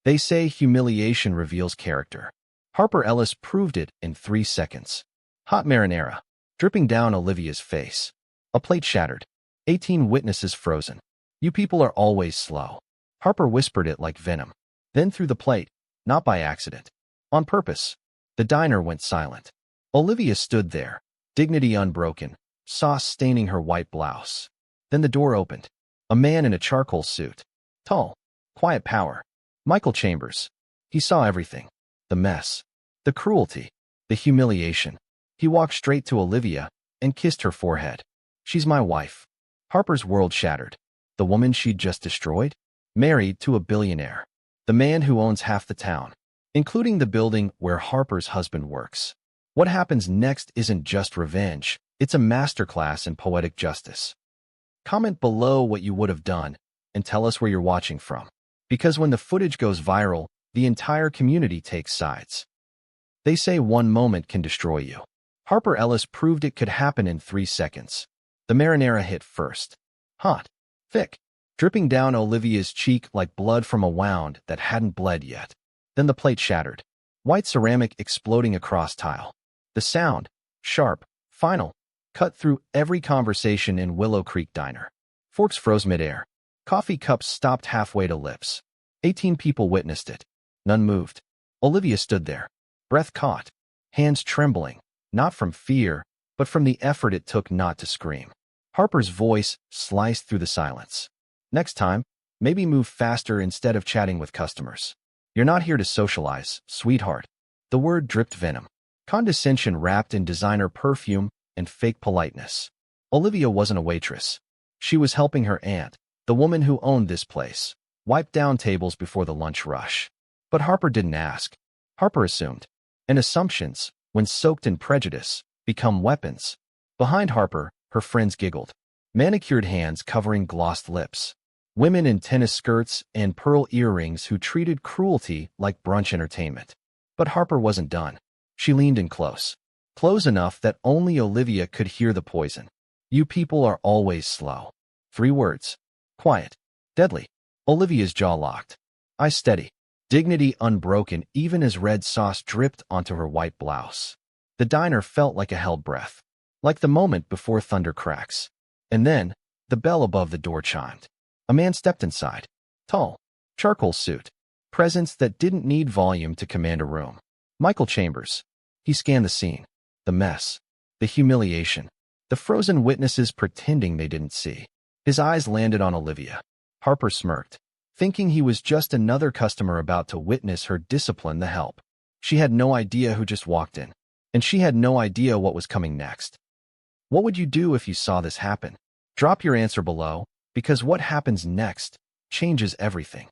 They say humiliation reveals character. Harper Ellis proved it in 3 seconds. Hot marinara, dripping down Olivia's face. A plate shattered. 18 witnesses frozen. You people are always slow. Harper whispered it like venom. Then threw the plate, not by accident. On purpose. The diner went silent. Olivia stood there, dignity unbroken, sauce staining her white blouse. Then the door opened. A man in a charcoal suit. Tall. Quiet power. Michael Chambers. He saw everything. The mess. The cruelty. The humiliation. He walked straight to Olivia and kissed her forehead. She's my wife. Harper's world shattered. The woman she'd just destroyed? Married to a billionaire. The man who owns half the town, including the building where Harper's husband works. What happens next isn't just revenge, it's a masterclass in poetic justice. Comment below what you would have done and tell us where you're watching from. Because when the footage goes viral, the entire community takes sides. They say one moment can destroy you. Harper Ellis proved it could happen in 3 seconds. The marinara hit first. Hot. Thick. Dripping down Olivia's cheek like blood from a wound that hadn't bled yet. Then the plate shattered. White ceramic exploding across tile. The sound, sharp, final, cut through every conversation in Willow Creek Diner. Forks froze midair. Coffee cups stopped halfway to lips. 18 people witnessed it. None moved. Olivia stood there, breath caught, hands trembling, not from fear, but from the effort it took not to scream. Harper's voice sliced through the silence. Next time, maybe move faster instead of chatting with customers. You're not here to socialize, sweetheart. The word dripped venom. Condescension wrapped in designer perfume and fake politeness. Olivia wasn't a waitress. She was helping her aunt, the woman who owned this place, wipe down tables before the lunch rush. But Harper didn't ask. Harper assumed. And assumptions, when soaked in prejudice, become weapons. Behind Harper, her friends giggled. Manicured hands covering glossed lips. Women in tennis skirts and pearl earrings who treated cruelty like brunch entertainment. But Harper wasn't done. She leaned in close. Close enough that only Olivia could hear the poison. You people are always slow. 3 words. Quiet. Deadly. Olivia's jaw locked. Eyes steady. Dignity unbroken even as red sauce dripped onto her white blouse. The diner felt like a held breath. Like the moment before thunder cracks. And then, the bell above the door chimed. A man stepped inside. Tall. Charcoal suit. Presence that didn't need volume to command a room. Michael Chambers. He scanned the scene. The mess. The humiliation. The frozen witnesses pretending they didn't see. His eyes landed on Olivia. Harper smirked, thinking he was just another customer about to witness her discipline the help. She had no idea who just walked in. And she had no idea what was coming next. What would you do if you saw this happen? Drop your answer below, because what happens next changes everything.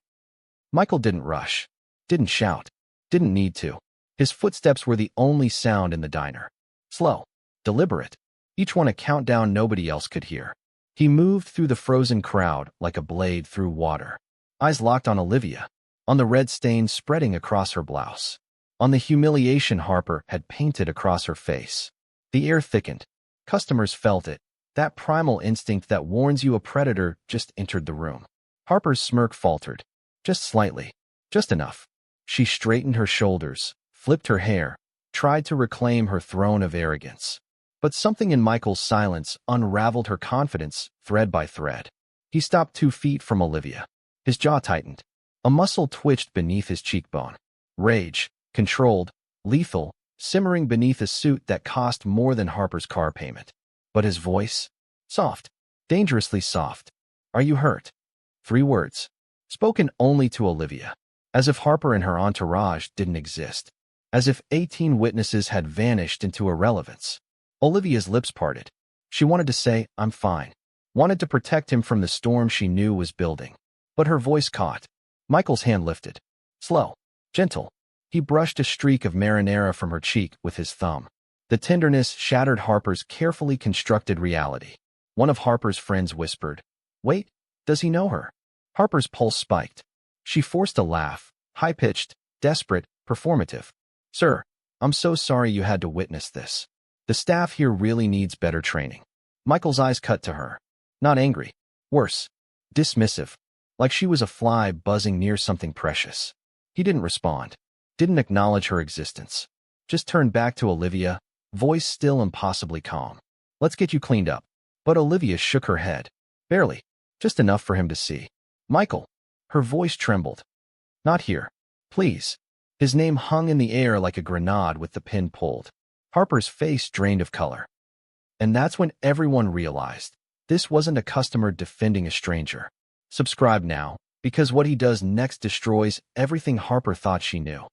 Michael didn't rush, didn't shout, didn't need to. His footsteps were the only sound in the diner. Slow, deliberate, each one a countdown nobody else could hear. He moved through the frozen crowd like a blade through water. Eyes locked on Olivia, on the red stain spreading across her blouse, on the humiliation Harper had painted across her face. The air thickened. Customers felt it, that primal instinct that warns you a predator just entered the room. Harper's smirk faltered. Just slightly. Just enough. She straightened her shoulders, flipped her hair, tried to reclaim her throne of arrogance. But something in Michael's silence unraveled her confidence thread by thread. He stopped 2 feet from Olivia. His jaw tightened. A muscle twitched beneath his cheekbone. Rage, controlled, lethal, simmering beneath a suit that cost more than Harper's car payment. But his voice? Soft. Dangerously soft. Are you hurt? 3 words. Spoken only to Olivia. As if Harper and her entourage didn't exist. As if 18 witnesses had vanished into irrelevance. Olivia's lips parted. She wanted to say, I'm fine. Wanted to protect him from the storm she knew was building. But her voice caught. Michael's hand lifted. Slow. Gentle. He brushed a streak of marinara from her cheek with his thumb. The tenderness shattered Harper's carefully constructed reality. One of Harper's friends whispered, Wait, does he know her? Harper's pulse spiked. She forced a laugh, high-pitched, desperate, performative. Sir, I'm so sorry you had to witness this. The staff here really needs better training. Michael's eyes cut to her. Not angry. Worse. Dismissive. Like she was a fly buzzing near something precious. He didn't respond, didn't acknowledge her existence. Just turned back to Olivia, voice still impossibly calm. Let's get you cleaned up. But Olivia shook her head. Barely. Just enough for him to see. Michael. Her voice trembled. Not here. Please. His name hung in the air like a grenade with the pin pulled. Harper's face drained of color. And that's when everyone realized this wasn't a customer defending a stranger. Subscribe now, because what he does next destroys everything Harper thought she knew.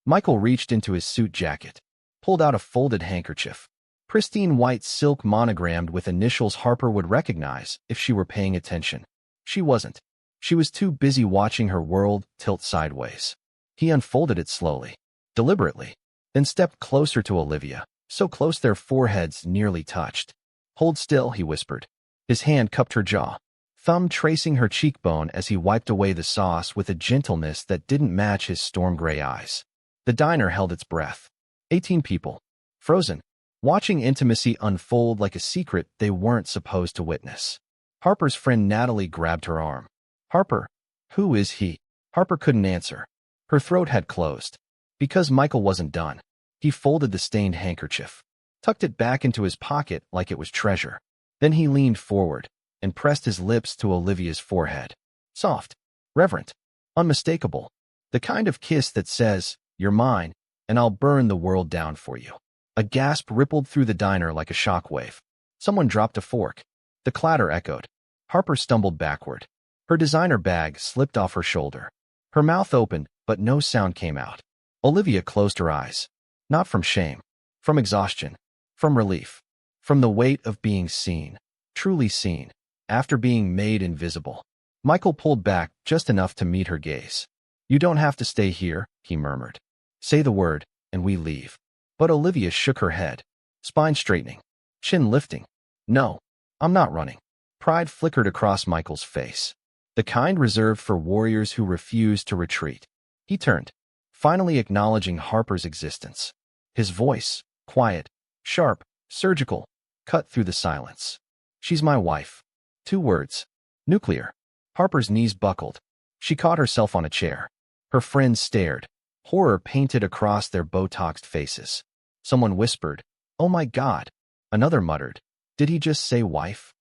Michael reached into his suit jacket, pulled out a folded handkerchief. Pristine white silk monogrammed with initials Harper would recognize if she were paying attention. She wasn't. She was too busy watching her world tilt sideways. He unfolded it slowly, deliberately, then stepped closer to Olivia, so close their foreheads nearly touched. Hold still, he whispered. His hand cupped her jaw, thumb tracing her cheekbone as he wiped away the sauce with a gentleness that didn't match his storm-gray eyes. The diner held its breath. 18 people, frozen, watching intimacy unfold like a secret they weren't supposed to witness. Harper's friend Natalie grabbed her arm. Harper, who is he? Harper couldn't answer. Her throat had closed. Because Michael wasn't done. He folded the stained handkerchief, tucked it back into his pocket like it was treasure. Then he leaned forward and pressed his lips to Olivia's forehead. Soft, reverent, unmistakable. The kind of kiss that says, "You're mine, and I'll burn the world down for you." A gasp rippled through the diner like a shockwave. Someone dropped a fork. The clatter echoed. Harper stumbled backward. Her designer bag slipped off her shoulder. Her mouth opened, but no sound came out. Olivia closed her eyes. Not from shame. From exhaustion. From relief. From the weight of being seen. Truly seen. After being made invisible. Michael pulled back just enough to meet her gaze. You don't have to stay here, he murmured. Say the word, and we leave. But Olivia shook her head. Spine straightening. Chin lifting. No, I'm not running. Pride flickered across Michael's face. The kind reserved for warriors who refuse to retreat. He turned, finally acknowledging Harper's existence. His voice, quiet, sharp, surgical, cut through the silence. She's my wife. 2 words. Nuclear. Harper's knees buckled. She caught herself on a chair. Her friends stared, horror painted across their Botoxed faces. Someone whispered, "Oh my God." Another muttered, "Did he just say wife?"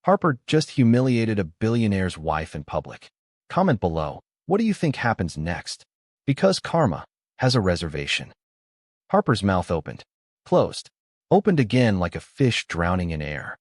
Harper just humiliated a billionaire's wife in public. Comment below, what do you think happens next? Because karma has a reservation. Harper's mouth opened, closed, opened again like a fish drowning in air.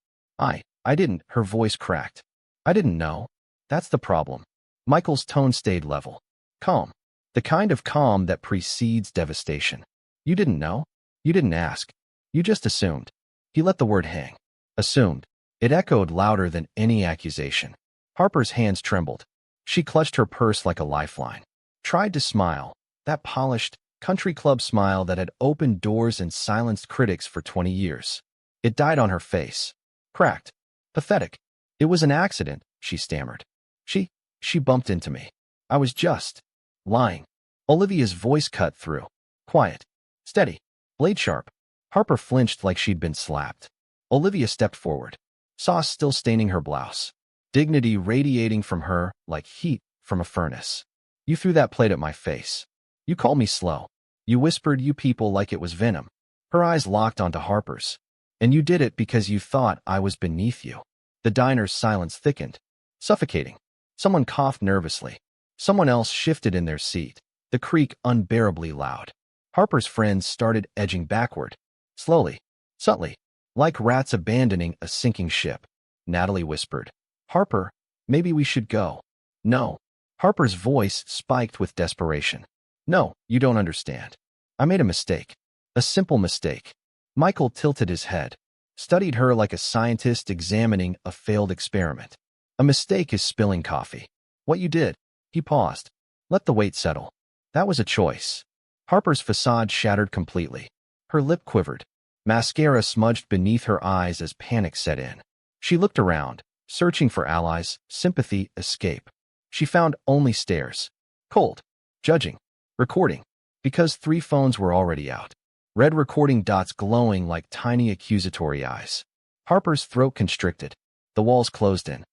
I didn't, her voice cracked. I didn't know. That's the problem. Michael's tone stayed level. Calm. The kind of calm that precedes devastation. You didn't know? You didn't ask. You just assumed. He let the word hang. Assumed. It echoed louder than any accusation. Harper's hands trembled. She clutched her purse like a lifeline. Tried to smile. That polished, country club smile that had opened doors and silenced critics for 20 years. It died on her face. Cracked. Pathetic. It was an accident, she stammered. She bumped into me. I was just lying. Olivia's voice cut through. Quiet. Steady. Blade sharp. Harper flinched like she'd been slapped. Olivia stepped forward. Sauce still staining her blouse. Dignity radiating from her like heat from a furnace. You threw that plate at my face. You called me slow. You whispered you people like it was venom. Her eyes locked onto Harper's. And you did it because you thought I was beneath you. The diner's silence thickened. Suffocating. Someone coughed nervously. Someone else shifted in their seat. The creak unbearably loud. Harper's friends started edging backward. Slowly. Subtly. Like rats abandoning a sinking ship. Natalie whispered. Harper, maybe we should go. No. Harper's voice spiked with desperation. No, you don't understand. I made a mistake. A simple mistake. Michael tilted his head. Studied her like a scientist examining a failed experiment. A mistake is spilling coffee. What you did. He paused. Let the weight settle. That was a choice. Harper's facade shattered completely. Her lip quivered. Mascara smudged beneath her eyes as panic set in. She looked around, searching for allies, sympathy, escape. She found only stares. Cold. Judging. Recording. Because 3 phones were already out. Red recording dots glowing like tiny accusatory eyes. Harper's throat constricted. The walls closed in.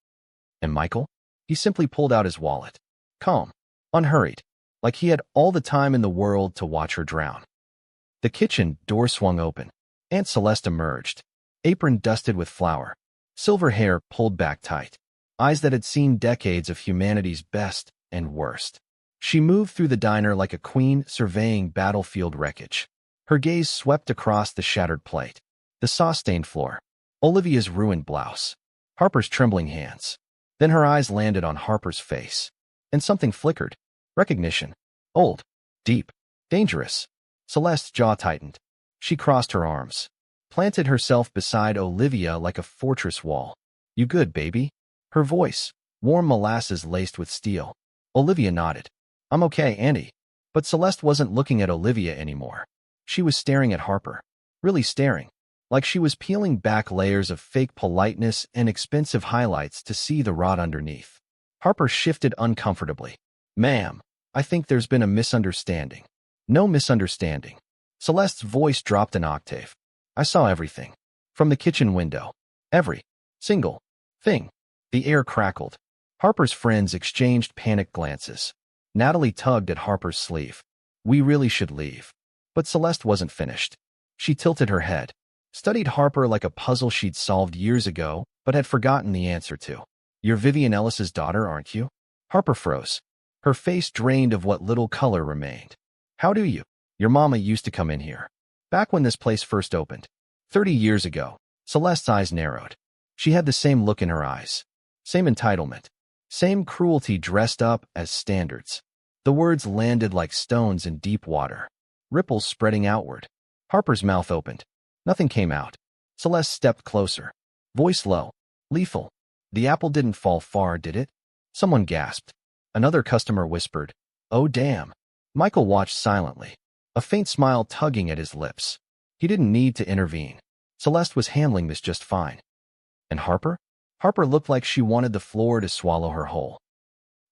And Michael? He simply pulled out his wallet. Calm. Unhurried. like he had all the time in the world to watch her drown. The kitchen door swung open. Aunt Celeste emerged, apron dusted with flour, silver hair pulled back tight, eyes that had seen decades of humanity's best and worst. She moved through the diner like a queen surveying battlefield wreckage. Her gaze swept across the shattered plate, the sauce-stained floor, Olivia's ruined blouse, Harper's trembling hands. Then her eyes landed on Harper's face, and something flickered. Recognition. Old, deep, dangerous. Celeste's jaw tightened. She crossed her arms, planted herself beside Olivia like a fortress wall. "You good, baby?" Her voice, warm molasses laced with steel. Olivia nodded. "I'm okay, Auntie." But Celeste wasn't looking at Olivia anymore. She was staring at Harper. Really staring. Like she was peeling back layers of fake politeness and expensive highlights to see the rot underneath. Harper shifted uncomfortably. "Ma'am, I think there's been a misunderstanding." "No misunderstanding." Celeste's voice dropped an octave. "I saw everything. From the kitchen window. Every single thing." The air crackled. Harper's friends exchanged panicked glances. Natalie tugged at Harper's sleeve. "We really should leave." But Celeste wasn't finished. She tilted her head, studied Harper like a puzzle she'd solved years ago but had forgotten the answer to. "You're Vivian Ellis's daughter, aren't you?" Harper froze. Her face drained of what little color remained. "How do you?" "Your mama used to come in here. Back when this place first opened. 30 years ago." Celeste's eyes narrowed. She had the same look in her eyes. Same entitlement. Same cruelty dressed up as standards. The words landed like stones in deep water. Ripples spreading outward. Harper's mouth opened. Nothing came out. Celeste stepped closer. Voice low. Lethal. "The apple didn't fall far, did it?" Someone gasped. Another customer whispered, "Oh damn." Michael watched silently, a faint smile tugging at his lips. He didn't need to intervene. Celeste was handling this just fine. And Harper? Harper looked like she wanted the floor to swallow her whole.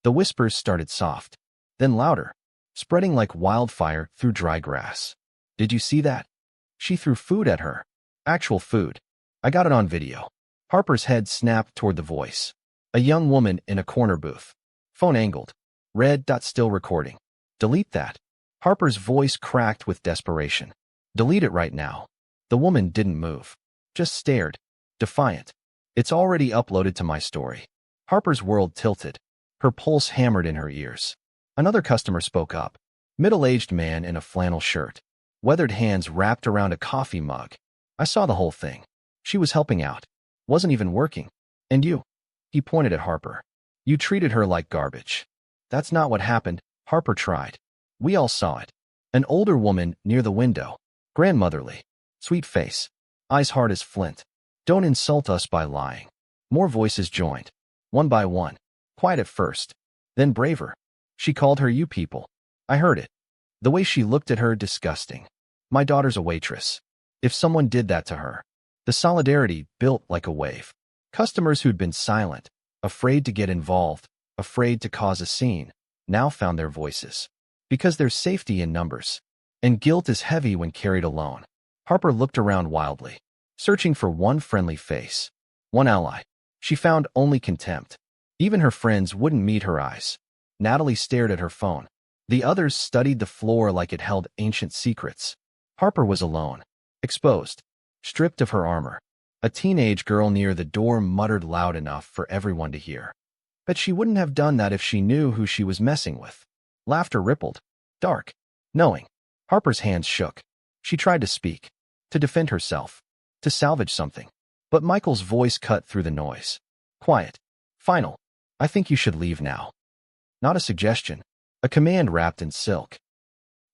The whispers started soft, then louder, spreading like wildfire through dry grass. "Did you see that?" She threw food at her. Actual food. "I got it on video." Harper's head snapped toward the voice. A young woman in a corner booth. Phone angled. Red dot still recording. "Delete that." Harper's voice cracked with desperation. "Delete it right now." The woman didn't move. Just stared. Defiant. "It's already uploaded to my story." Harper's world tilted. Her pulse hammered in her ears. Another customer spoke up. Middle-aged man in a flannel shirt. Weathered hands wrapped around a coffee mug. "I saw the whole thing. She was helping out. Wasn't even working. And you?" He pointed at Harper. "You treated her like garbage." "That's not what happened." Harper tried. "We all saw it." An older woman near the window. Grandmotherly. Sweet face. Eyes hard as flint. "Don't insult us by lying." More voices joined. One by one. Quiet at first. Then braver. "She called her you people." "I heard it." The way she looked at her, disgusting. "My daughter's a waitress." If someone did that to her. The solidarity built like a wave. Customers who'd been silent, afraid to get involved, afraid to cause a scene, now found their voices. Because there's safety in numbers. And guilt is heavy when carried alone. Harper looked around wildly, searching for one friendly face. One ally. She found only contempt. Even her friends wouldn't meet her eyes. Natalie stared at her phone. The others studied the floor like it held ancient secrets. Harper was alone. Exposed. Stripped of her armor. A teenage girl near the door muttered loud enough for everyone to hear. But she wouldn't have done that if she knew who she was messing with. Laughter rippled. Dark. Knowing. Harper's hands shook. She tried to speak. To defend herself. To salvage something. But Michael's voice cut through the noise. Quiet. Final. "I think you should leave now." Not a suggestion. A command wrapped in silk.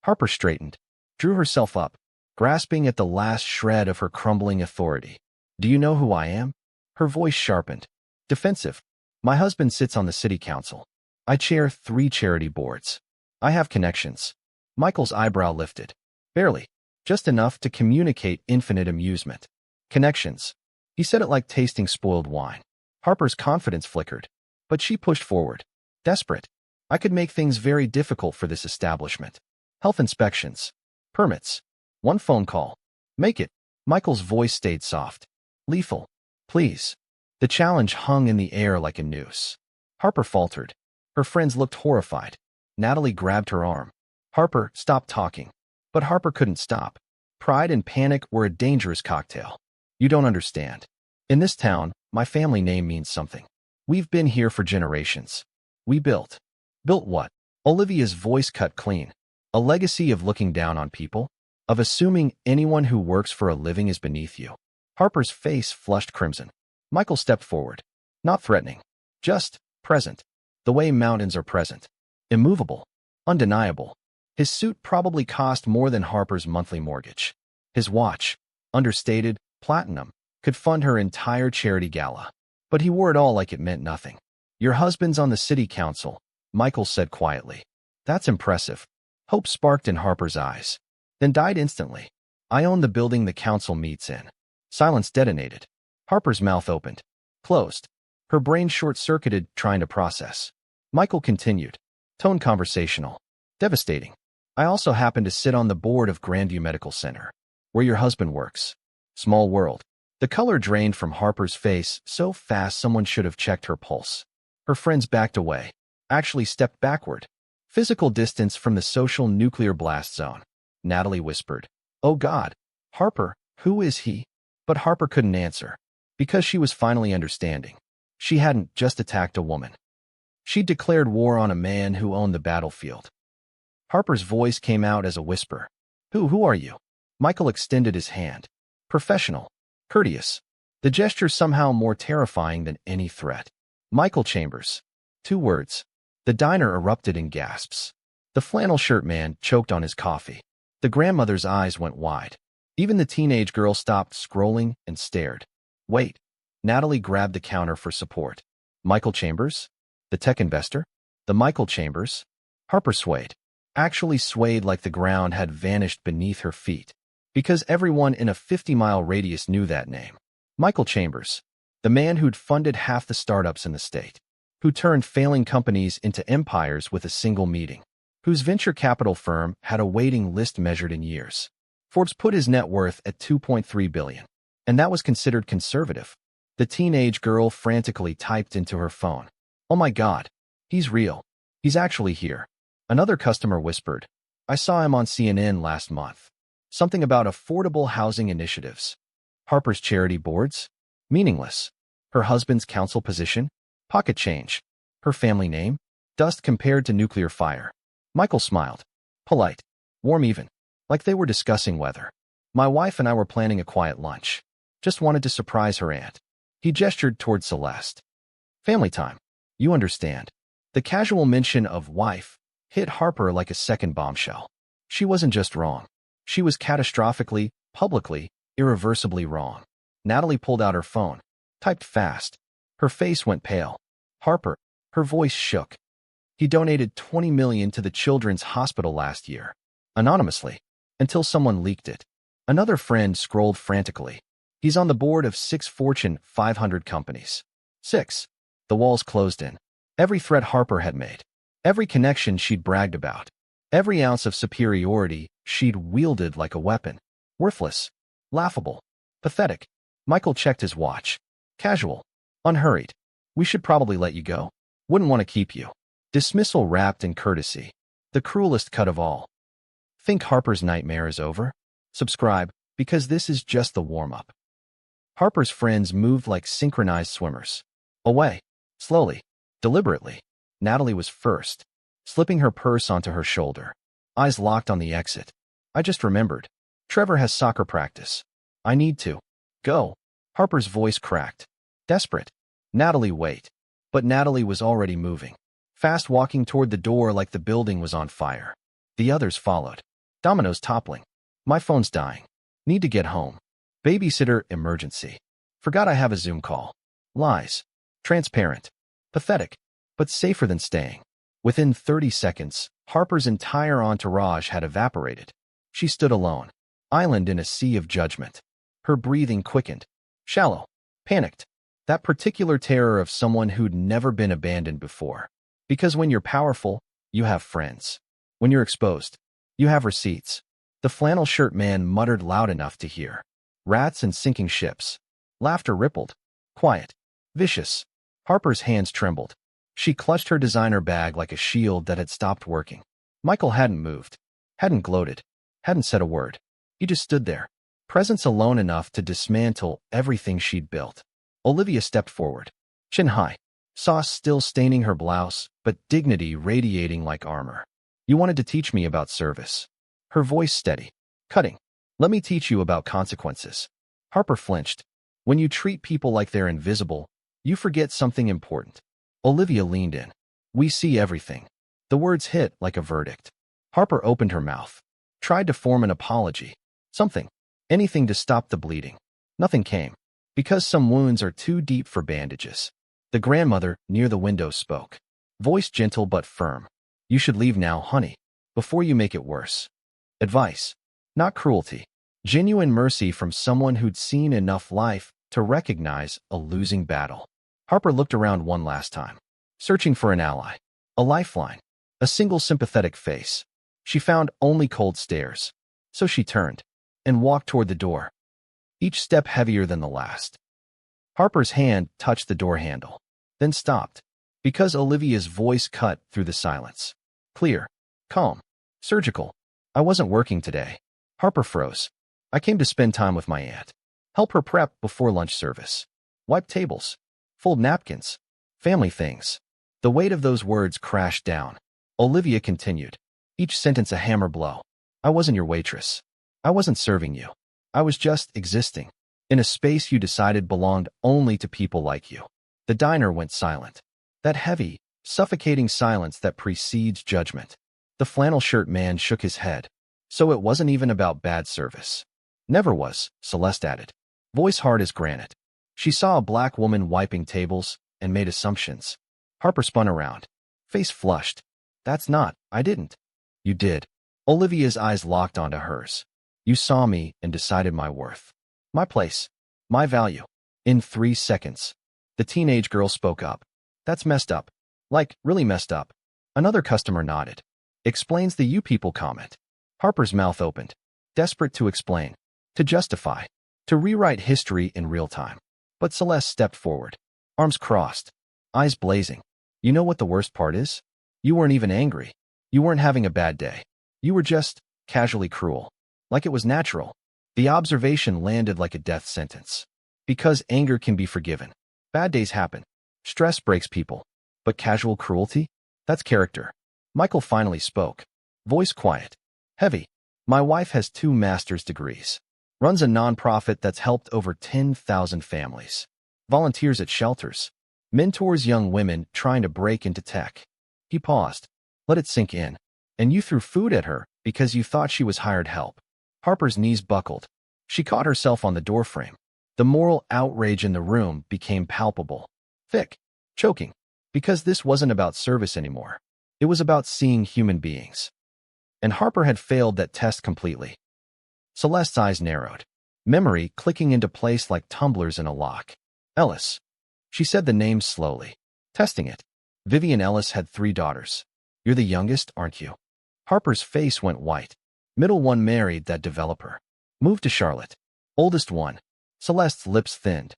Harper straightened. Drew herself up, grasping at the last shred of her crumbling authority. "Do you know who I am?" Her voice sharpened. Defensive. "My husband sits on the city council. I chair 3 charity boards. I have connections." Michael's eyebrow lifted. Barely. Just enough to communicate infinite amusement. Connections. He said it like tasting spoiled wine. Harper's confidence flickered. But she pushed forward. Desperate. "I could make things very difficult for this establishment. Health inspections. Permits. One phone call. Make it." Michael's voice stayed soft. Lethal. "Please." The challenge hung in the air like a noose. Harper faltered. Her friends looked horrified. Natalie grabbed her arm. Harper, stop talking. But Harper couldn't stop. Pride and panic were a dangerous cocktail. You don't understand. In this town, my family name means something. We've been here for generations. We built. Built what? Olivia's voice cut clean. A legacy of looking down on people, of assuming anyone who works for a living is beneath you. Harper's face flushed crimson. Michael stepped forward. Not threatening. Just present. The way mountains are present. Immovable. Undeniable. His suit probably cost more than Harper's monthly mortgage. His watch, understated, platinum, could fund her entire charity gala. But he wore it all like it meant nothing. Your husband's on the city council, Michael said quietly. That's impressive. Hope sparked in Harper's eyes, then died instantly. I own the building the council meets in. Silence detonated. Harper's mouth opened, closed. Her brain short-circuited, trying to process. Michael continued, tone conversational. Devastating. I also happen to sit on the board of Grandview Medical Center, where your husband works. Small world. The color drained from Harper's face so fast someone should have checked her pulse. Her friends backed away, actually stepped backward. Physical distance from the social nuclear blast zone. Natalie whispered, "Oh God, Harper, who is he?" But Harper couldn't answer, because she was finally understanding. She hadn't just attacked a woman. She declared war on a man who owned the battlefield. Harper's voice came out as a whisper. Who are you?" Michael extended his hand. Professional. Courteous. The gesture somehow more terrifying than any threat. Michael Chambers. 2 words. The diner erupted in gasps. The flannel shirt man choked on his coffee. The grandmother's eyes went wide. Even the teenage girl stopped scrolling and stared. Wait. Natalie grabbed the counter for support. Michael Chambers? The tech investor? The Michael Chambers? Harper swayed. Actually swayed like the ground had vanished beneath her feet. Because everyone in a 50-mile radius knew that name. Michael Chambers. The man who'd funded half the startups in the state. Who turned failing companies into empires with a single meeting. Whose venture capital firm had a waiting list measured in years. Forbes put his net worth at $2.3 billion. And that was considered conservative. The teenage girl frantically typed into her phone. Oh my God. He's real. He's actually here. Another customer whispered. I saw him on CNN last month. Something about affordable housing initiatives. Harper's charity boards? Meaningless. Her husband's council position? Pocket change. Her family name? Dust compared to nuclear fire. Michael smiled. Polite. Warm even. Like they were discussing weather. My wife and I were planning a quiet lunch. Just wanted to surprise her aunt. He gestured toward Celeste. Family time. You understand. The casual mention of wife hit Harper like a second bombshell. She wasn't just wrong. She was catastrophically, publicly, irreversibly wrong. Natalie pulled out her phone. Typed fast. Her face went pale. Harper. Her voice shook. He donated $20 million to the Children's Hospital last year. Anonymously. Until someone leaked it. Another friend scrolled frantically. He's on the board of 6 Fortune 500 companies. 6. The walls closed in. Every threat Harper had made. Every connection she'd bragged about. Every ounce of superiority she'd wielded like a weapon. Worthless. Laughable. Pathetic. Michael checked his watch. Casual. Unhurried. We should probably let you go. Wouldn't want to keep you. Dismissal wrapped in courtesy. The cruelest cut of all. Think Harper's nightmare is over? Subscribe, because this is just the warm-up. Harper's friends moved like synchronized swimmers. Away. Slowly. Deliberately. Natalie was first, slipping her purse onto her shoulder. Eyes locked on the exit. I just remembered. Trevor has soccer practice. I need to go. Harper's voice cracked. Desperate. Natalie, wait. But Natalie was already moving. Fast walking toward the door like the building was on fire. The others followed. Dominoes toppling. My phone's dying. Need to get home. Babysitter emergency. Forgot I have a Zoom call. Lies. Transparent. Pathetic. But safer than staying. Within 30 seconds, Harper's entire entourage had evaporated. She stood alone. Island in a sea of judgment. Her breathing quickened. Shallow. Panicked. That particular terror of someone who'd never been abandoned before. Because when you're powerful, you have friends. When you're exposed, you have receipts. The flannel shirt man muttered loud enough to hear. Rats and sinking ships. Laughter rippled. Quiet. Vicious. Harper's hands trembled. She clutched her designer bag like a shield that had stopped working. Michael hadn't moved, hadn't gloated, hadn't said a word. He just stood there, presence alone enough to dismantle everything she'd built. Olivia stepped forward, chin high, sauce still staining her blouse, but dignity radiating like armor. You wanted to teach me about service. Her voice steady, cutting. Let me teach you about consequences. Harper flinched. When you treat people like they're invisible, you forget something important. Olivia leaned in. We see everything. The words hit like a verdict. Harper opened her mouth, tried to form an apology. Something, anything to stop the bleeding. Nothing came, because some wounds are too deep for bandages. The grandmother near the window spoke, voice gentle but firm. You should leave now, honey, before you make it worse. Advice, not cruelty. Genuine mercy from someone who'd seen enough life to recognize a losing battle. Harper looked around one last time, searching for an ally, a lifeline, a single sympathetic face. She found only cold stares. So she turned and walked toward the door, each step heavier than the last. Harper's hand touched the door handle, then stopped, because Olivia's voice cut through the silence. Clear, calm, surgical. I wasn't working today. Harper froze. I came to spend time with my aunt, help her prep before lunch service, wipe tables, fold napkins, family things. The weight of those words crashed down. Olivia continued, each sentence a hammer blow. I wasn't your waitress. I wasn't serving you. I was just existing in a space you decided belonged only to people like you. The diner went silent. That heavy, suffocating silence that precedes judgment. The flannel shirt man shook his head. So it wasn't even about bad service. Never was, Celeste added, voice hard as granite. She saw a black woman wiping tables and made assumptions. Harper spun around, face flushed. That's not, I didn't. You did. Olivia's eyes locked onto hers. You saw me and decided my worth. My place. My value. In 3 seconds. The teenage girl spoke up. That's messed up. Like, really messed up. Another customer nodded. Explains the you people comment. Harper's mouth opened, desperate to explain, to justify, to rewrite history in real time. But Celeste stepped forward, arms crossed, eyes blazing. You know what the worst part is? You weren't even angry. You weren't having a bad day. You were just casually cruel. Like it was natural. The observation landed like a death sentence. Because anger can be forgiven. Bad days happen. Stress breaks people. But casual cruelty? That's character. Michael finally spoke, voice quiet, heavy. My wife has 2 master's degrees. Runs a nonprofit that's helped over 10,000 families. Volunteers at shelters. Mentors young women trying to break into tech. He paused. Let it sink in. And you threw food at her because you thought she was hired help. Harper's knees buckled. She caught herself on the doorframe. The moral outrage in the room became palpable. Thick. Choking. Because this wasn't about service anymore. It was about seeing human beings. And Harper had failed that test completely. Celeste's eyes narrowed, memory clicking into place like tumblers in a lock. Ellis. She said the name slowly, testing it. Vivian Ellis had 3 daughters. You're the youngest, aren't you? Harper's face went white. Middle one married that developer. Moved to Charlotte. Oldest one. Celeste's lips thinned.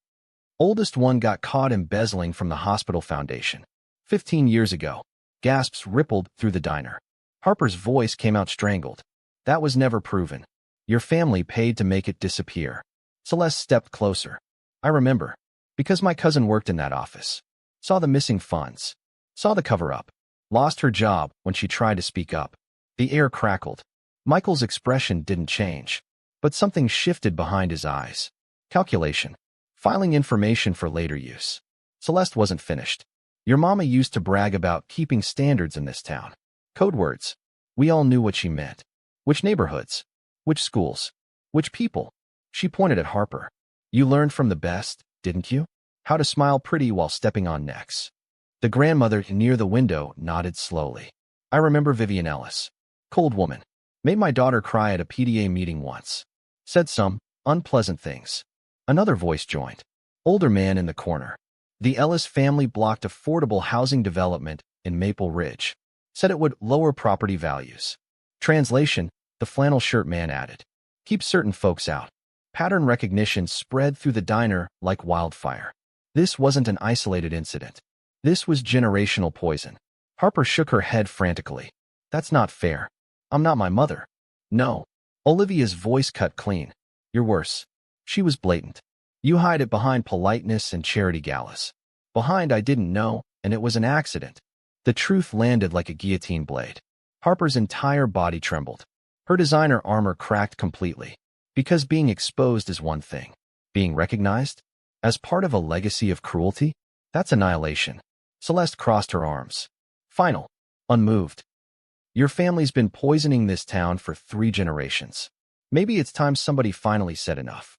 Oldest one got caught embezzling from the hospital foundation. 15 years ago. Gasps rippled through the diner. Harper's voice came out strangled. That was never proven. Your family paid to make it disappear. Celeste stepped closer. I remember. Because my cousin worked in that office. Saw the missing funds. Saw the cover-up. Lost her job when she tried to speak up. The air crackled. Michael's expression didn't change. But something shifted behind his eyes. Calculation. Filing information for later use. Celeste wasn't finished. Your mama used to brag about keeping standards in this town. Code words. We all knew what she meant. Which neighborhoods? Which schools? Which people? She pointed at Harper. You learned from the best, didn't you? How to smile pretty while stepping on necks. The grandmother near the window nodded slowly. I remember Vivian Ellis. Cold woman. Made my daughter cry at a PTA meeting once. Said some unpleasant things. Another voice joined. Older man in the corner. The Ellis family blocked affordable housing development in Maple Ridge. Said it would lower property values. Translation, the flannel shirt man added. Keep certain folks out. Pattern recognition spread through the diner like wildfire. This wasn't an isolated incident. This was generational poison. Harper shook her head frantically. That's not fair. I'm not my mother. No. Olivia's voice cut clean. You're worse. She was blatant. You hide it behind politeness and charity galas. Behind I didn't know, and it was an accident. The truth landed like a guillotine blade. Harper's entire body trembled. Her designer armor cracked completely. Because being exposed is one thing. Being recognized? As part of a legacy of cruelty? That's annihilation. Celeste crossed her arms. Final. Unmoved. Your family's been poisoning this town for 3 generations. Maybe it's time somebody finally said enough.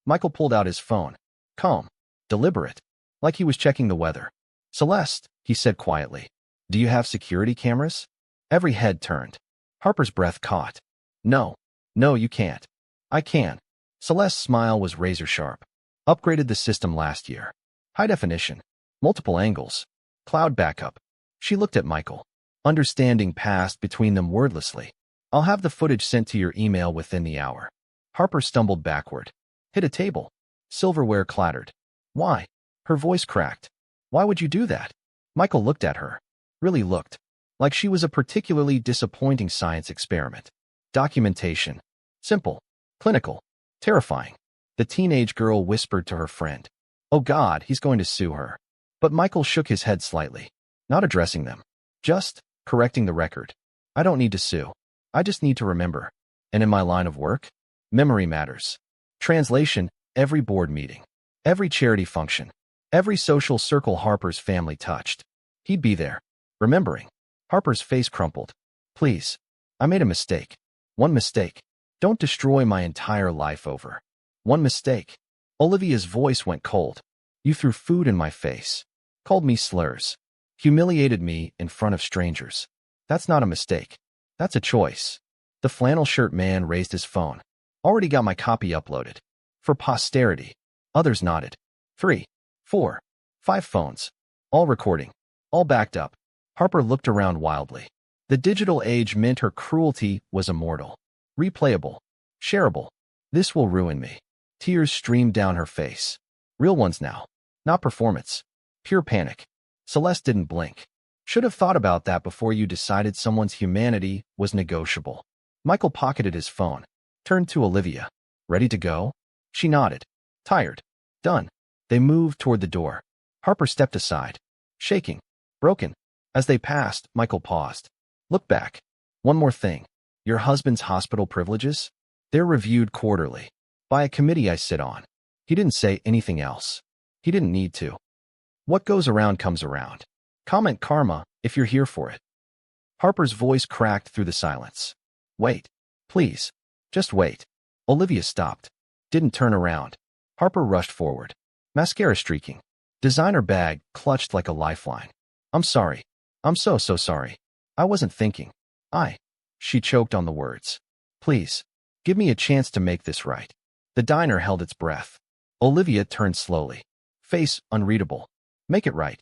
Michael pulled out his phone. Calm. Deliberate. Like he was checking the weather. Celeste, he said quietly. Do you have security cameras? Every head turned. Harper's breath caught. No. No, you can't. I can. Celeste's smile was razor-sharp. Upgraded the system last year. High definition. Multiple angles. Cloud backup. She looked at Michael. Understanding passed between them wordlessly. I'll have the footage sent to your email within the hour. Harper stumbled backward. Hit a table. Silverware clattered. Why? Her voice cracked. Why would you do that? Michael looked at her. Really looked. Like she was a particularly disappointing science experiment. Documentation. Simple. Clinical. Terrifying. The teenage girl whispered to her friend. Oh God, he's going to sue her. But Michael shook his head slightly. Not addressing them. Just correcting the record. I don't need to sue. I just need to remember. And in my line of work, memory matters. Translation, every board meeting, every charity function, every social circle Harper's family touched. He'd be there, remembering. Harper's face crumpled. Please. I made a mistake. One mistake. Don't destroy my entire life over. One mistake. Olivia's voice went cold. You threw food in my face. Called me slurs. Humiliated me in front of strangers. That's not a mistake. That's a choice. The flannel shirt man raised his phone. Already got my copy uploaded. For posterity. Others nodded. 3, 4, 5 phones. All recording. All backed up. Harper looked around wildly. The digital age meant her cruelty was immortal. Replayable. Shareable. This will ruin me. Tears streamed down her face. Real ones now. Not performance. Pure panic. Celeste didn't blink. Should have thought about that before you decided someone's humanity was negotiable. Michael pocketed his phone. Turned to Olivia. Ready to go? She nodded. Tired. Done. They moved toward the door. Harper stepped aside. Shaking. Broken. As they passed, Michael paused. Look back. One more thing. Your husband's hospital privileges? They're reviewed quarterly. By a committee I sit on. He didn't say anything else. He didn't need to. What goes around comes around. Comment karma if you're here for it. Harper's voice cracked through the silence. Wait. Please. Just wait. Olivia stopped. Didn't turn around. Harper rushed forward. Mascara streaking. Designer bag clutched like a lifeline. I'm sorry. I'm so sorry. I wasn't thinking. She choked on the words. Please. Give me a chance to make this right. The diner held its breath. Olivia turned slowly. Face unreadable. Make it right.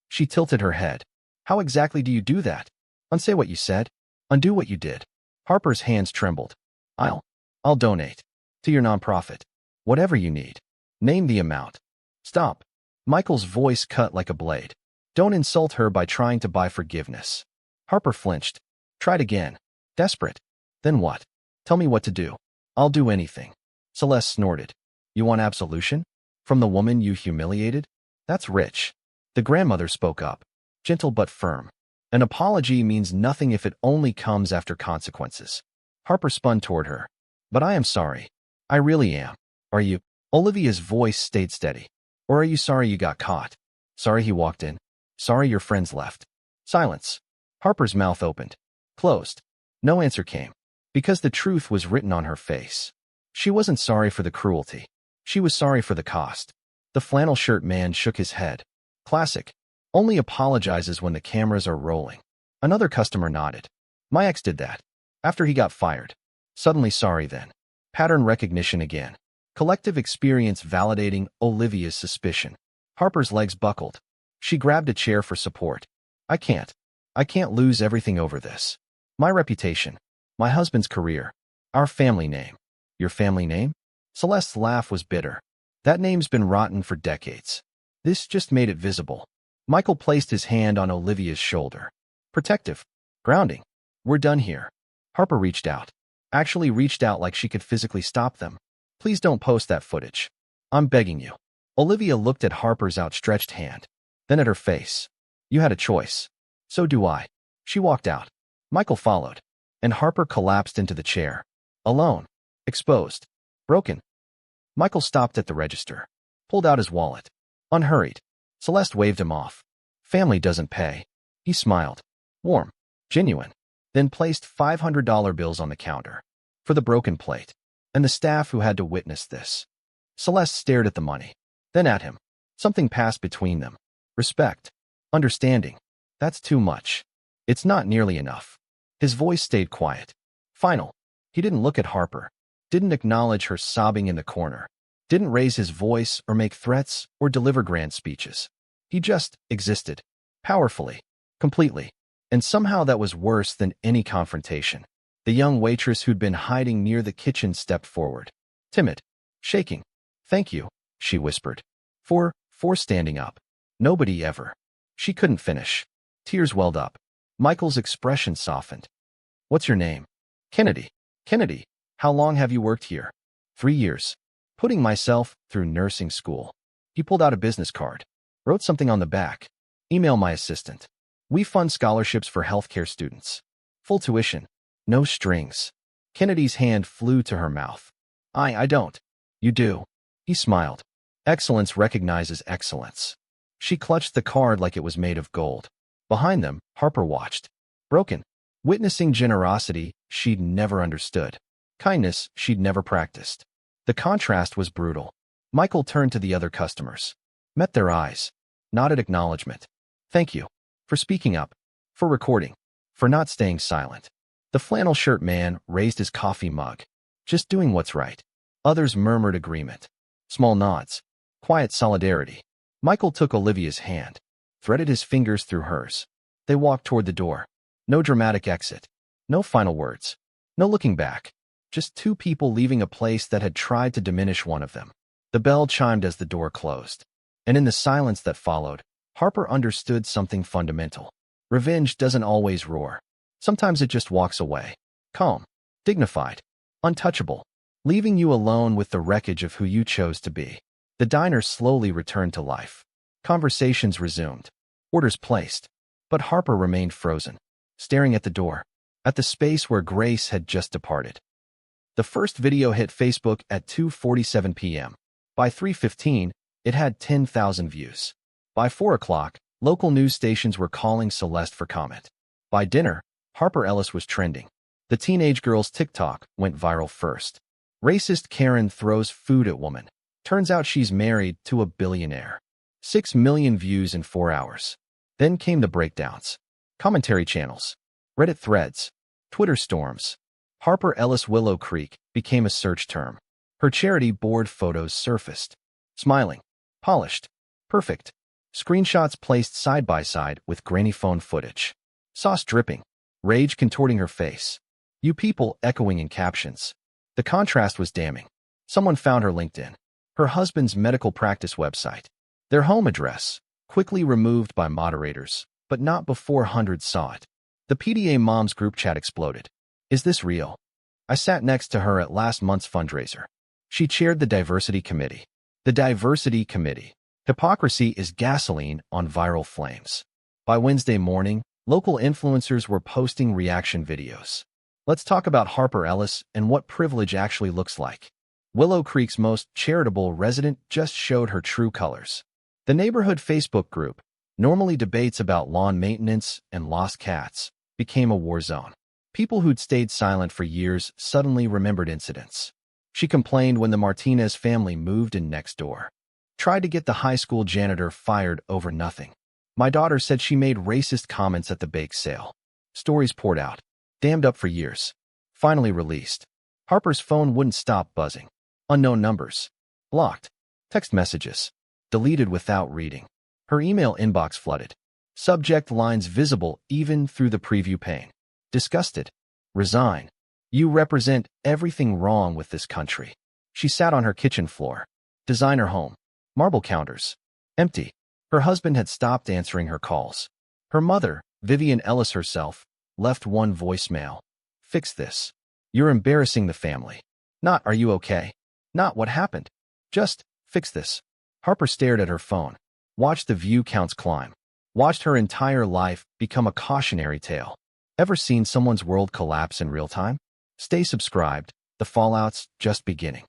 She tilted her head. How exactly do you do that? Unsay what you said. Undo what you did. Harper's hands trembled. I'll donate. To your nonprofit. Whatever you need. Name the amount. Stop. Michael's voice cut like a blade. Don't insult her by trying to buy forgiveness. Harper flinched. Tried again. Desperate. Then what? Tell me what to do. I'll do anything. Celeste snorted. You want absolution? From the woman you humiliated? That's rich. The grandmother spoke up. Gentle but firm. An apology means nothing if it only comes after consequences. Harper spun toward her. But I am sorry. I really am. Are you? Olivia's voice stayed steady. Or are you sorry you got caught? Sorry he walked in? Sorry your friends left? Silence. Harper's mouth opened. Closed. No answer came. Because the truth was written on her face. She wasn't sorry for the cruelty. She was sorry for the cost. The flannel shirt man shook his head. Classic. Only apologizes when the cameras are rolling. Another customer nodded. My ex did that. After he got fired. Suddenly sorry then. Pattern recognition again. Collective experience validating Olivia's suspicion. Harper's legs buckled. She grabbed a chair for support. I can't lose everything over this. My reputation. My husband's career. Our family name. Your family name? Celeste's laugh was bitter. That name's been rotten for decades. This just made it visible. Michael placed his hand on Olivia's shoulder. Protective. Grounding. We're done here. Harper reached out. Actually reached out like she could physically stop them. Please don't post that footage. I'm begging you. Olivia looked at Harper's outstretched hand, then at her face. You had a choice. So do I. She walked out. Michael followed, and Harper collapsed into the chair. Alone. Exposed. Broken. Michael stopped at the register, pulled out his wallet. Unhurried. Celeste waved him off. Family doesn't pay. He smiled. Warm. Genuine. Then placed $500 bills on the counter. For the broken plate. And the staff who had to witness this. Celeste stared at the money. Then at him. Something passed between them. Respect. Understanding. That's too much. It's not nearly enough. His voice stayed quiet. Final. He didn't look at Harper. Didn't acknowledge her sobbing in the corner. Didn't raise his voice or make threats or deliver grand speeches. He just existed. Powerfully. Completely. And somehow that was worse than any confrontation. The young waitress who'd been hiding near the kitchen stepped forward. Timid. Shaking. Thank you, she whispered. For standing up. Nobody ever. She couldn't finish. Tears welled up. Michael's expression softened. What's your name? Kennedy. Kennedy, how long have you worked here? 3 years. Putting myself through nursing school. He pulled out a business card. Wrote something on the back. Email my assistant. We fund scholarships for healthcare students. Full tuition. No strings. Kennedy's hand flew to her mouth. I don't. You do. He smiled. Excellence recognizes excellence. She clutched the card like it was made of gold. Behind them, Harper watched. Broken. Witnessing generosity she'd never understood. Kindness she'd never practiced. The contrast was brutal. Michael turned to the other customers. Met their eyes. Nodded acknowledgement. Thank you. For speaking up. For recording. For not staying silent. The flannel shirt man raised his coffee mug. Just doing what's right. Others murmured agreement. Small nods. Quiet solidarity. Michael took Olivia's hand. Threaded his fingers through hers. They walked toward the door. No dramatic exit. No final words. No looking back. Just two people leaving a place that had tried to diminish one of them. The bell chimed as the door closed. And in the silence that followed, Harper understood something fundamental. Revenge doesn't always roar. Sometimes it just walks away. Calm. Dignified. Untouchable. Leaving you alone with the wreckage of who you chose to be. The diner slowly returned to life. Conversations resumed. Orders placed. But Harper remained frozen. Staring at the door. At the space where Grace had just departed. The first video hit Facebook at 2:47 p.m. By 3:15, it had 10,000 views. By 4 o'clock, local news stations were calling Celeste for comment. By dinner, Harper Ellis was trending. The teenage girl's TikTok went viral first. Racist Karen throws food at woman. Turns out she's married to a billionaire. 6 million views in 4 hours. Then came the breakdowns. Commentary channels. Reddit threads. Twitter storms. Harper Ellis Willow Creek became a search term. Her charity board photos surfaced. Smiling. Polished. Perfect. Screenshots placed side by side with grainy phone footage. Sauce dripping. Rage contorting her face. You people echoing in captions. The contrast was damning. Someone found her LinkedIn. Her husband's medical practice website. Their home address. Quickly removed by moderators, but not before hundreds saw it. The PDA Moms group chat exploded. Is this real? I sat next to her at last month's fundraiser. She chaired the diversity committee. The diversity committee. Hypocrisy is gasoline on viral flames. By Wednesday morning, local influencers were posting reaction videos. Let's talk about Harper Ellis and what privilege actually looks like. Willow Creek's most charitable resident just showed her true colors. The neighborhood Facebook group, normally debates about lawn maintenance and lost cats, became a war zone. People who'd stayed silent for years suddenly remembered incidents. She complained when the Martinez family moved in next door. Tried to get the high school janitor fired over nothing. My daughter said she made racist comments at the bake sale. Stories poured out. Dammed up for years. Finally released. Harper's phone wouldn't stop buzzing. Unknown numbers. Blocked. Text messages. Deleted without reading. Her email inbox flooded. Subject lines visible even through the preview pane. Disgusted. Resign. You represent everything wrong with this country. She sat on her kitchen floor. Designer home. Marble counters. Empty. Her husband had stopped answering her calls. Her mother, Vivian Ellis herself, left one voicemail. Fix this. You're embarrassing the family. Not, are you okay? Not, what happened? Just, fix this. Harper stared at her phone, watched the view counts climb, watched her entire life become a cautionary tale. Ever seen someone's world collapse in real time? Stay subscribed. The fallout's just beginning.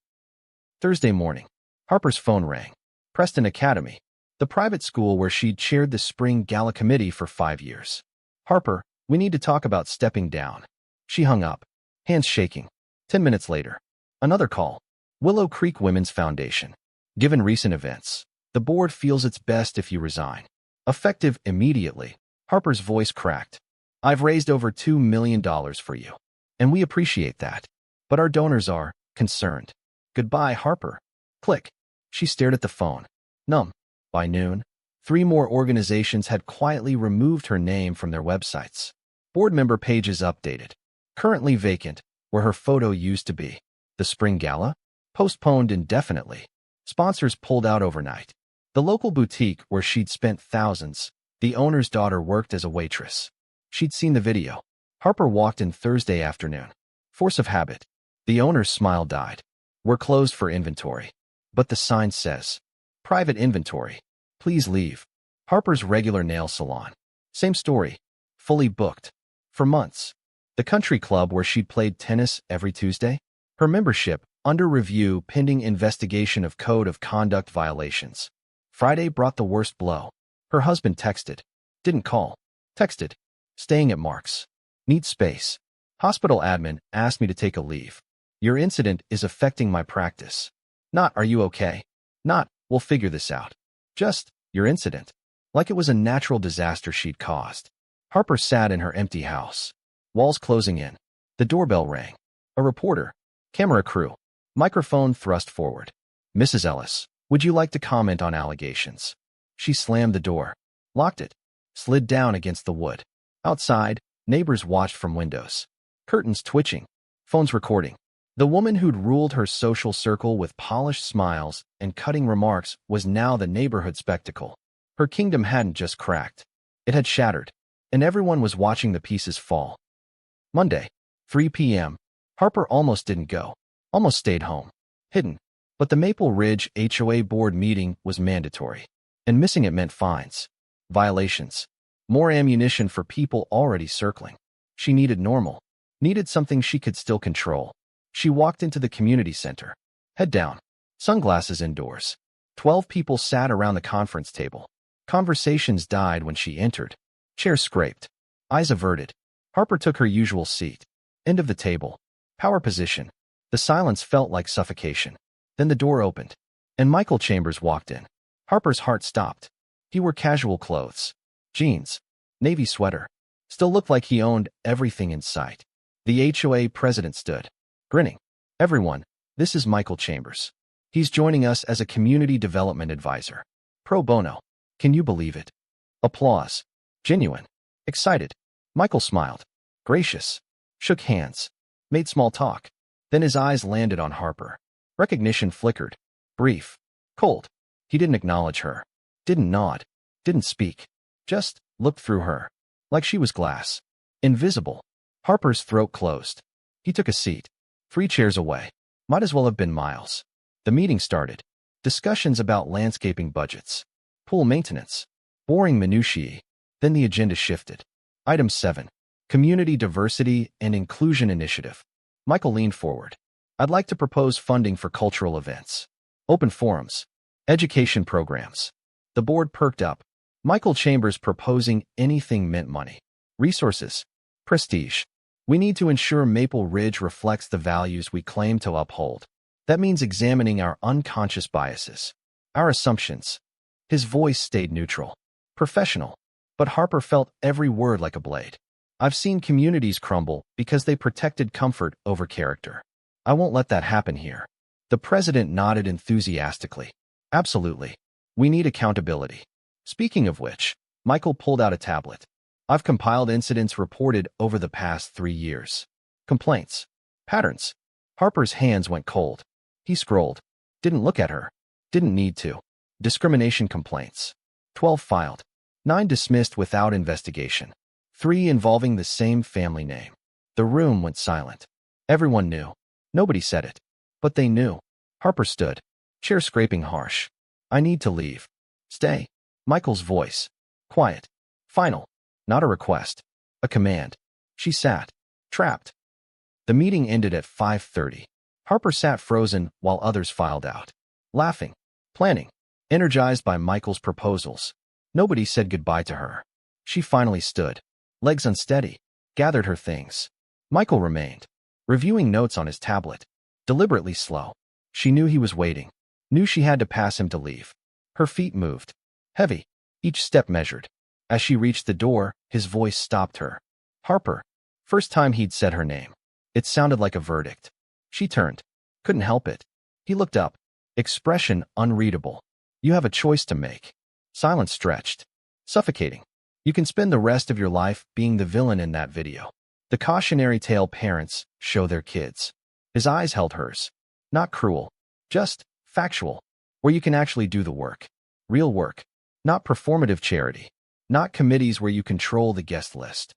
Thursday morning, Harper's phone rang. Preston Academy, the private school where she'd chaired the spring gala committee for 5 years. Harper, we need to talk about stepping down. She hung up, hands shaking. 10 minutes later, another call. Willow Creek Women's Foundation. Given recent events, the board feels it's best if you resign. Effective immediately. Harper's voice cracked. I've raised over $2 million for you, and we appreciate that. But our donors are concerned. Goodbye, Harper. Click. She stared at the phone, numb. By noon, 3 more organizations had quietly removed her name from their websites. Board member pages updated. Currently vacant, where her photo used to be. The spring gala? Postponed indefinitely. Sponsors pulled out overnight. The local boutique where she'd spent thousands, the owner's daughter worked as a waitress. She'd seen the video. Harper walked in Thursday afternoon. Force of habit. The owner's smile died. We're closed for inventory. But the sign says, private inventory. Please leave. Harper's regular nail salon. Same story. Fully booked. For months. The country club where she'd played tennis every Tuesday. Her membership, under review pending investigation of code of conduct violations. Friday brought the worst blow. Her husband texted. Didn't call. Texted. Staying at Mark's. Need space. Hospital admin asked me to take a leave. Your incident is affecting my practice. Not, are you okay? Not, we'll figure this out. Just, your incident. Like it was a natural disaster she'd caused. Harper sat in her empty house. Walls closing in. The doorbell rang. A reporter. Camera crew. Microphone thrust forward. Mrs. Ellis, would you like to comment on allegations? She slammed the door. Locked it. Slid down against the wood. Outside, neighbors watched from windows. Curtains twitching. Phones recording. The woman who'd ruled her social circle with polished smiles and cutting remarks was now the neighborhood spectacle. Her kingdom hadn't just cracked. It had shattered, and everyone was watching the pieces fall. Monday, 3 p.m. Harper almost didn't go. Almost stayed home. Hidden. But the Maple Ridge HOA board meeting was mandatory. And missing it meant fines. Violations. More ammunition for people already circling. She needed normal. Needed something she could still control. She walked into the community center. Head down. Sunglasses indoors. 12 people sat around the conference table. Conversations died when she entered. Chairs scraped. Eyes averted. Harper took her usual seat. End of the table. Power position. The silence felt like suffocation. Then the door opened, and Michael Chambers walked in. Harper's heart stopped. He wore casual clothes. Jeans. Navy sweater. Still looked like he owned everything in sight. The HOA president stood, grinning. Everyone, this is Michael Chambers. He's joining us as a community development advisor. Pro bono. Can you believe it? Applause. Genuine. Excited. Michael smiled. Gracious. Shook hands. Made small talk. Then his eyes landed on Harper. Recognition flickered. Brief. Cold. He didn't acknowledge her. Didn't nod. Didn't speak. Just looked through her. Like she was glass. Invisible. Harper's throat closed. He took a seat. 3 chairs away. Might as well have been miles. The meeting started. Discussions about landscaping budgets. Pool maintenance. Boring minutiae. Then the agenda shifted. Item 7. Community Diversity and Inclusion Initiative. Michael leaned forward. I'd like to propose funding for cultural events. Open forums. Education programs. The board perked up. Michael Chambers proposing anything meant money. Resources. Prestige. We need to ensure Maple Ridge reflects the values we claim to uphold. That means examining our unconscious biases. Our assumptions. His voice stayed neutral. Professional. But Harper felt every word like a blade. I've seen communities crumble because they protected comfort over character. I won't let that happen here. The president nodded enthusiastically. Absolutely. We need accountability. Speaking of which, Michael pulled out a tablet. I've compiled incidents reported over the past 3 years. Complaints. Patterns. Harper's hands went cold. He scrolled. Didn't look at her. Didn't need to. Discrimination complaints. 12 filed. 9 dismissed without investigation. 3 involving the same family name. The room went silent. Everyone knew. Nobody said it. But they knew. Harper stood, chair scraping harsh. I need to leave. Stay. Michael's voice. Quiet. Final. Not a request. A command. She sat. Trapped. The meeting ended at 5:30. Harper sat frozen while others filed out. Laughing. Planning. Energized by Michael's proposals. Nobody said goodbye to her. She finally stood. Legs unsteady. Gathered her things. Michael remained. Reviewing notes on his tablet. Deliberately slow. She knew he was waiting. Knew she had to pass him to leave. Her feet moved. Heavy. Each step measured. As she reached the door, his voice stopped her. Harper. First time he'd said her name. It sounded like a verdict. She turned. Couldn't help it. He looked up. Expression unreadable. You have a choice to make. Silence stretched. Suffocating. You can spend the rest of your life being the villain in that video. The cautionary tale parents show their kids. His eyes held hers. Not cruel. Just factual. Where you can actually do the work. Real work. Not performative charity. Not committees where you control the guest list.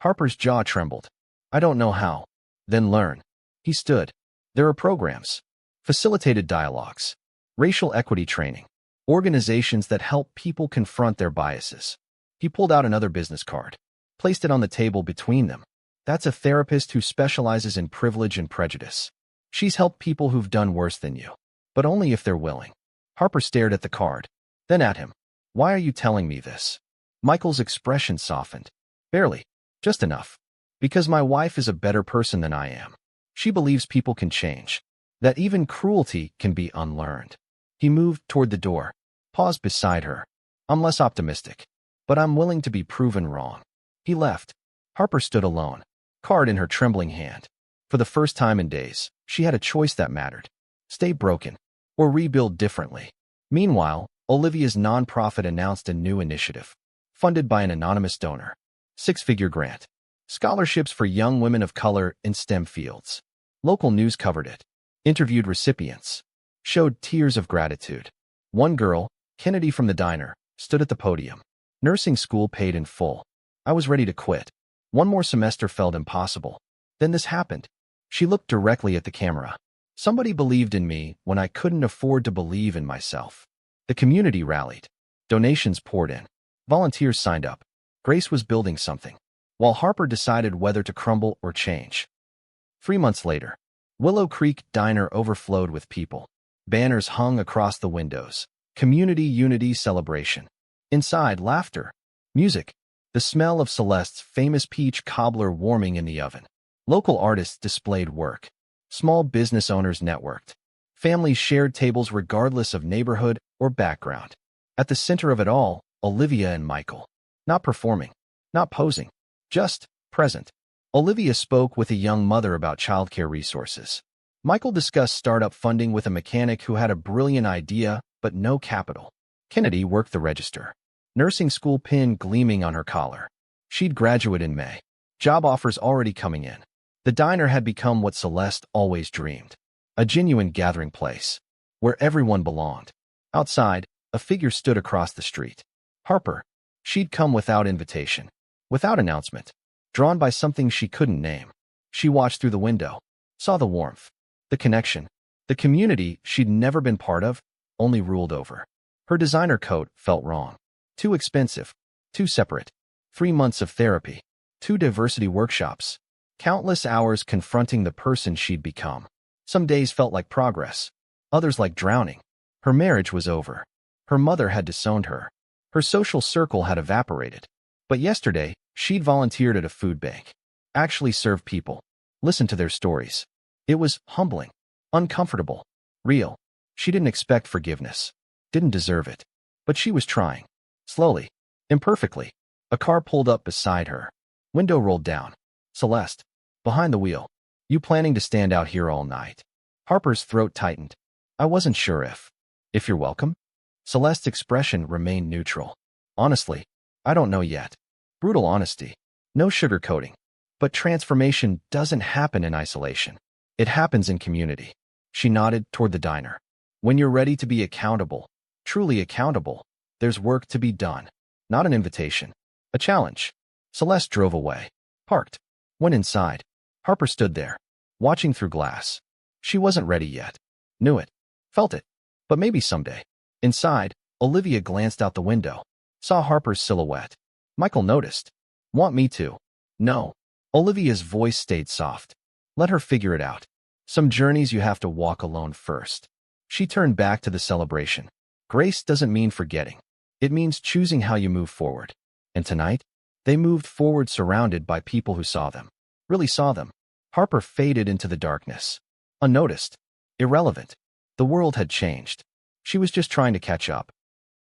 Harper's jaw trembled. I don't know how. Then learn. He stood. There are programs. Facilitated dialogues. Racial equity training. Organizations that help people confront their biases. He pulled out another business card. Placed it on the table between them. That's a therapist who specializes in privilege and prejudice. She's helped people who've done worse than you. But only if they're willing. Harper stared at the card. Then at him. Why are you telling me this? Michael's expression softened. Barely. Just enough. Because my wife is a better person than I am. She believes people can change. That even cruelty can be unlearned. He moved toward the door. Paused beside her. I'm less optimistic. But I'm willing to be proven wrong. He left. Harper stood alone. Card in her trembling hand. For the first time in days, she had a choice that mattered. Stay broken. Or rebuild differently. Meanwhile, Olivia's nonprofit announced a new initiative. Funded by an anonymous donor. 6-figure grant. Scholarships for young women of color in STEM fields. Local news covered it. Interviewed recipients. Showed tears of gratitude. One girl, Kennedy from the diner, stood at the podium. Nursing school paid in full. I was ready to quit. One more semester felt impossible. Then this happened. She looked directly at the camera. Somebody believed in me when I couldn't afford to believe in myself. The community rallied. Donations poured in. Volunteers signed up. Grace was building something. While Harper decided whether to crumble or change. 3 months later, Willow Creek Diner overflowed with people. Banners hung across the windows. Community unity celebration. Inside, laughter. Music. The smell of Celeste's famous peach cobbler warming in the oven. Local artists displayed work. Small business owners networked. Families shared tables regardless of neighborhood or background. At the center of it all, Olivia and Michael. Not performing. Not posing. Just present. Olivia spoke with a young mother about childcare resources. Michael discussed startup funding with a mechanic who had a brilliant idea but no capital. Kennedy worked the register. Nursing school pin gleaming on her collar. She'd graduate in May. Job offers already coming in. The diner had become what Celeste always dreamed. A genuine gathering place. Where everyone belonged. Outside, a figure stood across the street. Harper. She'd come without invitation. Without announcement. Drawn by something she couldn't name. She watched through the window. Saw the warmth. The connection. The community she'd never been part of, only ruled over. Her designer coat felt wrong. Too expensive. Too separate. 3 months of therapy. 2 diversity workshops. Countless hours confronting the person she'd become. Some days felt like progress. Others like drowning. Her marriage was over. Her mother had disowned her. Her social circle had evaporated. But yesterday, she'd volunteered at a food bank. Actually served people. Listened to their stories. It was humbling. Uncomfortable. Real. She didn't expect forgiveness. Didn't deserve it. But she was trying. Slowly. Imperfectly. A car pulled up beside her. Window rolled down. Celeste. Behind the wheel. You planning to stand out here all night? Harper's throat tightened. I wasn't sure if you're welcome? Celeste's expression remained neutral. Honestly, I don't know yet. Brutal honesty. No sugarcoating. But transformation doesn't happen in isolation. It happens in community. She nodded toward the diner. When you're ready to be accountable, truly accountable, There's work to be done. Not an invitation. A challenge. Celeste drove away. Parked. Went inside. Harper stood there, watching through glass. She wasn't ready yet. Knew it. Felt it. But maybe someday. Inside, Olivia glanced out the window. Saw Harper's silhouette. Michael noticed. Want me to? No. Olivia's voice stayed soft. Let her figure it out. Some journeys you have to walk alone first. She turned back to the celebration. Grace doesn't mean forgetting. It means choosing how you move forward. And tonight, they moved forward surrounded by people who saw them. Really saw them. Harper faded into the darkness. Unnoticed. Irrelevant. The world had changed. She was just trying to catch up.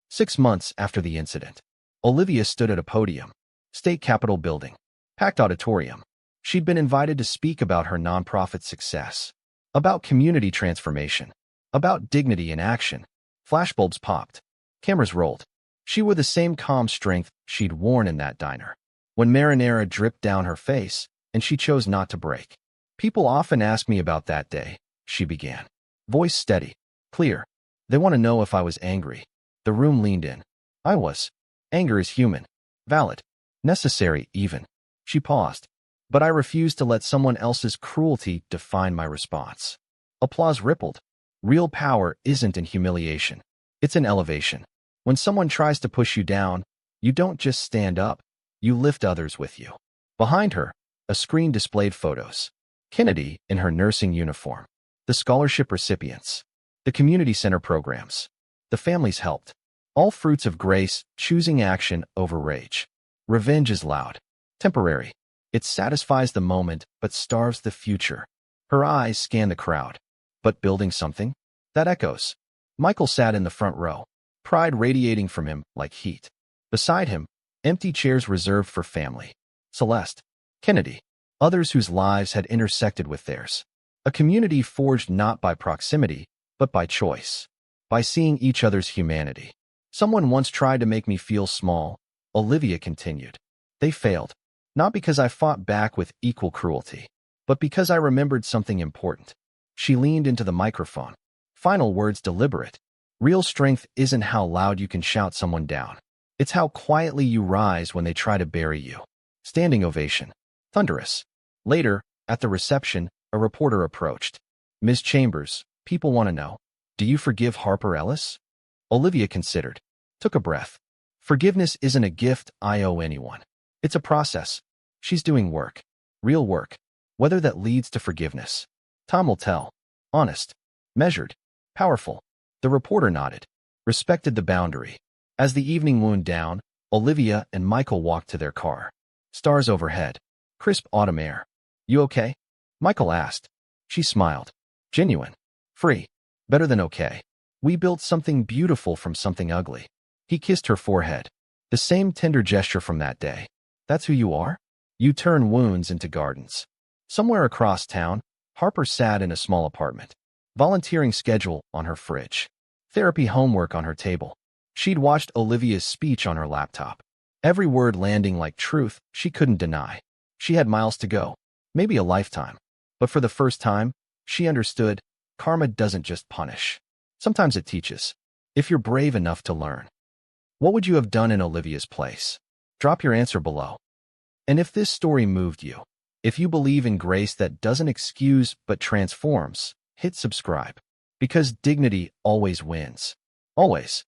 6 months after the incident, Olivia stood at a podium. State Capitol building. Packed auditorium. She'd been invited to speak about her nonprofit success. About community transformation. About dignity in action. Flashbulbs popped. Cameras rolled. She wore the same calm strength she'd worn in that diner. When marinara dripped down her face, and she chose not to break. People often ask me about that day, she began. Voice steady. Clear. They want to know if I was angry. The room leaned in. I was. Anger is human. Valid. Necessary, even. She paused. But I refused to let someone else's cruelty define my response. Applause rippled. Real power isn't in humiliation. It's in elevation. When someone tries to push you down, you don't just stand up. You lift others with you. Behind her, a screen displayed photos. Kennedy in her nursing uniform. The scholarship recipients. The community center programs. The families helped. All fruits of grace, choosing action over rage. Revenge is loud. Temporary. It satisfies the moment, but starves the future. Her eyes scan the crowd. But building something? That echoes. Michael sat in the front row. Pride radiating from him like heat. Beside him, empty chairs reserved for family. Celeste. Kennedy. Others whose lives had intersected with theirs. A community forged not by proximity, but by choice. By seeing each other's humanity. Someone once tried to make me feel small, Olivia continued. They failed. Not because I fought back with equal cruelty, but because I remembered something important. She leaned into the microphone. Final words deliberate. Real strength isn't how loud you can shout someone down. It's how quietly you rise when they try to bury you. Standing ovation. Thunderous. Later, at the reception, a reporter approached. Ms. Chambers, people want to know. Do you forgive Harper Ellis? Olivia considered. Took a breath. Forgiveness isn't a gift I owe anyone. It's a process. She's doing work. Real work. Whether that leads to forgiveness. Time will tell. Honest. Measured. Powerful. The reporter nodded. Respected the boundary. As the evening wound down, Olivia and Michael walked to their car. Stars overhead. Crisp autumn air. You okay? Michael asked. She smiled. Genuine. Free. Better than okay. We built something beautiful from something ugly. He kissed her forehead. The same tender gesture from that day. That's who you are? You turn wounds into gardens. Somewhere across town, Harper sat in a small apartment. Volunteering schedule on her fridge. Therapy homework on her table. She'd watched Olivia's speech on her laptop. Every word landing like truth she couldn't deny. She had miles to go. Maybe a lifetime. But for the first time, she understood karma doesn't just punish. Sometimes it teaches. If you're brave enough to learn. What would you have done in Olivia's place? Drop your answer below. And if this story moved you, if you believe in grace that doesn't excuse but transforms, hit subscribe. Because dignity always wins. Always.